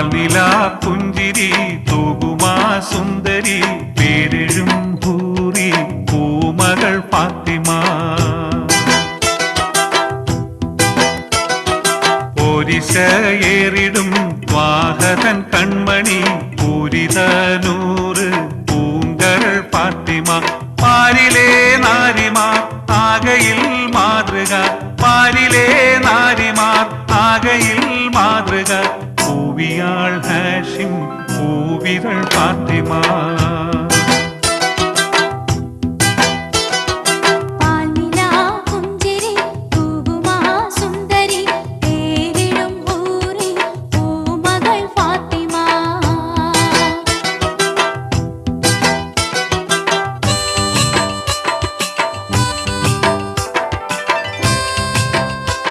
പാൽനിലാ പുഞ്ചിരി തൂകുമാ സുന്ദരി പേരെഴും ഹൂറി പൂമകൾ ഫാത്തിമ പോരിശയേറിടും വാഹകൻ കൺമണി പൂരിതനൂറ് പൂങ്കരൾ ഫാത്തിമ പാരിലെ നാരിമാർ ആകയിൽ മാതൃക പാരിലെ നാരിമാർ ആകയിൽ മാതൃക പൂവിയാൾ ഹാഷിം പൂവിരൾ ഫാത്തിമ